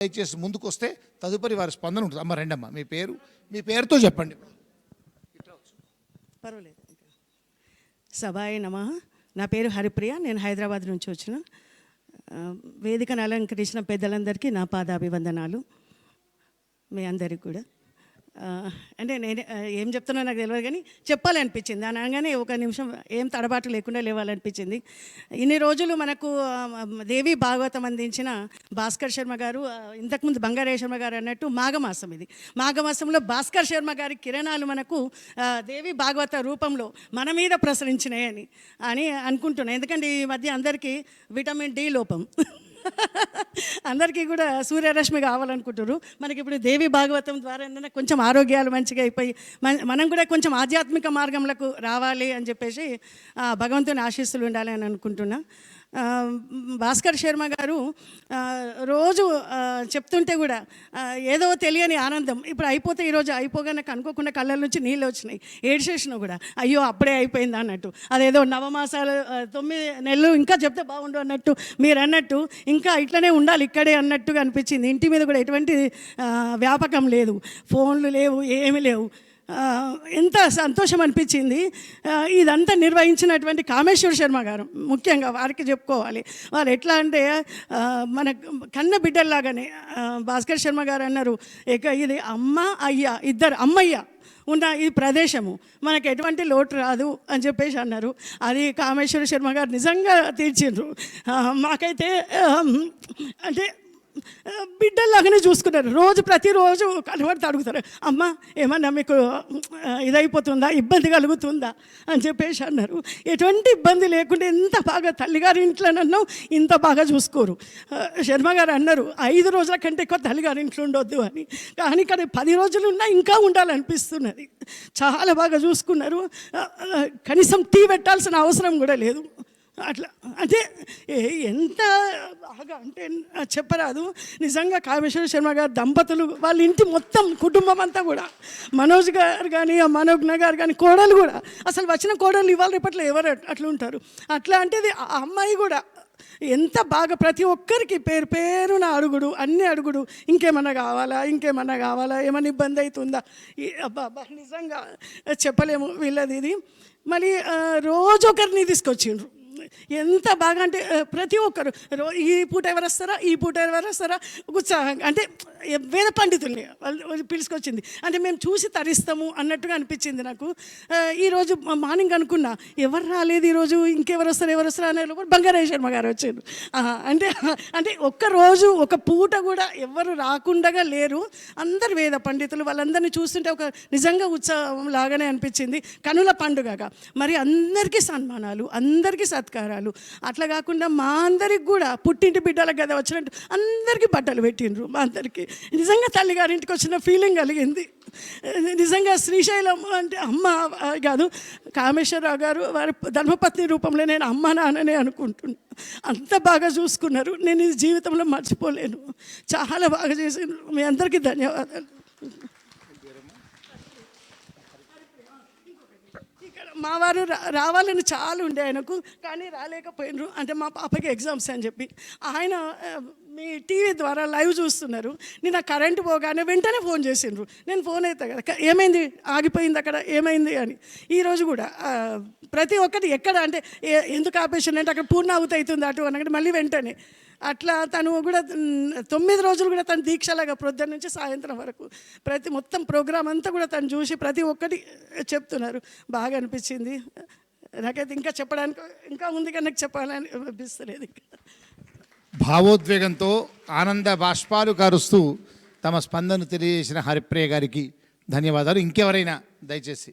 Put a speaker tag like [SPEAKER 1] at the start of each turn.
[SPEAKER 1] దయచేసి ముందుకు వస్తే తదుపరి వారి స్పందన ఉంటుంది. అమ్మ రండమ్మ, మీ పేరుతో చెప్పండి.
[SPEAKER 2] పర్వాలేదు. సభాయ నమః. నా పేరు హరిప్రియ. నేను హైదరాబాద్ నుంచి వచ్చిన. వేదికను అలంకరించిన పెద్దలందరికీ నా పాదాభివందనాలు. మీ అందరికి కూడా. అంటే నేను ఏం చెప్తున్నా నాకు తెలియదు, కానీ చెప్పాలనిపించింది. అని అనగానే ఒక నిమిషం ఏం తడబాటు లేకుండా లేవాలనిపించింది. ఇన్ని రోజులు మనకు దేవి భాగవతం అందించిన భాస్కర్ శర్మ గారు, ఇంతకుముందు బంగారే శర్మ గారు అన్నట్టు మాఘమాసం, ఇది మాఘమాసంలో భాస్కర్ శర్మ గారి కిరణాలు మనకు దేవి భాగవత రూపంలో మన మీద ప్రసరించినాయని అనుకుంటున్నాను. ఎందుకంటే ఈ మధ్య అందరికీ విటమిన్ డి లోపం, అందరికీ కూడా సూర్యరశ్మి కావాలనుకుంటారు. మనకి ఇప్పుడు దేవి భాగవతం ద్వారా కొంచెం ఆరోగ్యాలు మంచిగా అయిపోయి మనం కూడా కొంచెం ఆధ్యాత్మిక మార్గంలోకి రావాలి అని చెప్పేసి భగవంతుని ఆశీస్సులు ఉండాలి అని అనుకుంటున్నా. భాస్కర్ శర్మ గారు రోజు చెప్తుంటే కూడా ఏదో తెలియని ఆనందం. ఇప్పుడు అయిపోతే ఈరోజు అయిపోగా నాకు అనుకోకుండా కళ్ళ నుంచి నీళ్ళు వచ్చినాయి, ఏడ్చేసినా కూడా అయ్యో అప్పుడే అయిపోయింది అన్నట్టు. అదేదో నవమాసాలు 9 నెలలు ఇంకా చెప్తే బాగుండు అన్నట్టు, మీరు అన్నట్టు ఇంకా ఇట్లనే ఉండాలి ఇక్కడే అన్నట్టుగా అనిపించింది. ఇంటి మీద కూడా ఎటువంటి వ్యాపకం లేదు, ఫోన్లు లేవు, ఏమీ లేవు. ఎంత సంతోషం అనిపించింది. ఇదంతా నిర్వహించినటువంటి కామేశ్వర శర్మ గారు ముఖ్యంగా వారికి చెప్పుకోవాలి. వారు ఎట్లా అంటే మన కన్న బిడ్డల్లాగానే. భాస్కర్ శర్మ గారు అన్నారు, ఇది అమ్మ అయ్య ఇద్దరు అమ్మయ్య ఉన్న ఈ ప్రదేశము మనకు ఎటువంటి లోటు రాదు అని చెప్పేసి అన్నారు. అది కామేశ్వర శర్మ గారు నిజంగా తీర్చిండ్రు. మాకైతే అంటే బిడ్డల్లాగానే చూసుకున్నారు. ప్రతిరోజు కనబడితే అడుగుతారు, అమ్మ ఏమన్నా మీకు ఇదైపోతుందా, ఇబ్బంది కలుగుతుందా అని చెప్పేసి అన్నారు. ఎటువంటి ఇబ్బంది లేకుండా ఎంత బాగా తల్లిగారి ఇంట్లోనన్నా ఇంత బాగా చూసుకోరు. శర్మ గారు అన్నారు 5 రోజుల కంటే ఎక్కువ తల్లిగారి ఇంట్లో ఉండొద్దు అని. కానీ ఇక్కడ 10 రోజులు ఉన్నా ఇంకా ఉండాలనిపిస్తున్నది. చాలా బాగా చూసుకున్నారు. కనీసం టీ పెట్టాల్సిన అవసరం కూడా లేదు. అట్లా అంటే ఎంత బాగా అంటే చెప్పరాదు. నిజంగా కామేశ్వర శర్మ గారు దంపతులు, వాళ్ళ ఇంటి మొత్తం కుటుంబం అంతా కూడా, మనోజ్ గారు కానీ మనోజ్ఞ గారు కానీ, కోడలు కూడా, అసలు వచ్చిన కోడలు ఇవాళ రేపట్లో ఎవరు అట్లా ఉంటారు. అట్లా అంటే ఆ అమ్మాయి కూడా ఎంత బాగా ప్రతి ఒక్కరికి పేరున అడుగుడు, అన్నీ అడుగుడు, ఇంకేమన్నా కావాలా, ఏమన్నా ఇబ్బంది అవుతుందా, అబ్బా నిజంగా చెప్పలేము వీళ్ళది ఇది. మళ్ళీ రోజు ఒకరిని తీసుకొచ్చిండ్రు. ఎంత బాగా అంటే ప్రతి ఒక్కరు ఈ పూట ఎవరు వస్తారా ఉత్సాహంగా, అంటే వేద పండితుల్ని వాళ్ళు పిలుచుకొచ్చింది. అంటే మేము చూసి తరిస్తాము అన్నట్టుగా అనిపించింది నాకు. ఈరోజు మార్నింగ్ అనుకున్నా ఎవరు రాలేదు ఈరోజు, ఇంకెవరు వస్తారు అనే లోపల బంగారే శర్మ గారు వచ్చారు. అంటే ఒక్కరోజు ఒక పూట కూడా ఎవరు రాకుండా లేరు. అందరు వేద పండితులు, వాళ్ళందరినీ చూస్తుంటే ఒక నిజంగా ఉత్సవం లాగానే అనిపించింది. కనుల పండుగగా మరి అందరికీ సన్మానాలు, అందరికీ సత్కారాలు. అట్లా కాకుండా మా అందరికి కూడా పుట్టింటి బిడ్డలకు కదా వచ్చినట్టు అందరికీ బట్టలు పెట్టిండ్రు. మా అందరికీ నిజంగా తల్లిగారింటికి వచ్చిన ఫీలింగ్ కలిగింది. నిజంగా శ్రీశైలం అంటే అమ్మ కాదు, కామేశ్వరరావు గారు వారి ధర్మపత్ని రూపంలో నేను అమ్మ నాన్ననే అనుకుంటున్నాను. అంత బాగా చూసుకున్నారు. నేను ఈ జీవితంలో మర్చిపోలేను. చాలా బాగా చేసిండ్రు. మీ అందరికీ ధన్యవాదాలు. మా వారు రావాలని చాలా ఉండే ఆయనకు, కానీ రాలేకపోయినరు. అంటే మా పాపకి ఎగ్జామ్స్ అని చెప్పి ఆయన మీ టీవీ ద్వారా లైవ్ చూస్తున్నారు. నేను ఆ కరెంటు పోగానే వెంటనే ఫోన్ చేసిండ్రు. నేను ఫోన్ అయితే కదా ఏమైంది, ఆగిపోయింది అక్కడ ఏమైంది అని. ఈరోజు కూడా ప్రతి ఒక్కటి ఎక్కడ అంటే ఎందుకు ఆపేషన్ అంటే అక్కడ పూర్ణాహుతి అవుతుంది అటు అనగానే మళ్ళీ వెంటనే అట్లా తను కూడా 9 రోజులు కూడా తను దీక్షలాగా ప్రొద్దున నుంచి సాయంత్రం వరకు మొత్తం ప్రోగ్రాం అంతా కూడా తను చూసి ప్రతి ఒక్కటి చెప్తున్నారు. బాగా అనిపించింది నాకైతే. ఇంకా చెప్పడానికి ఇంకా ఉంది కానీ నాకు చెప్పాలని అనిపిస్తలేదు. ఇంకా
[SPEAKER 1] భావోద్వేగంతో ఆనంద బాష్పాలు కారుస్తూ తమ స్పందన తెలియజేసిన హరిప్రియ గారికి ధన్యవాదాలు. ఇంకెవరైనా దయచేసి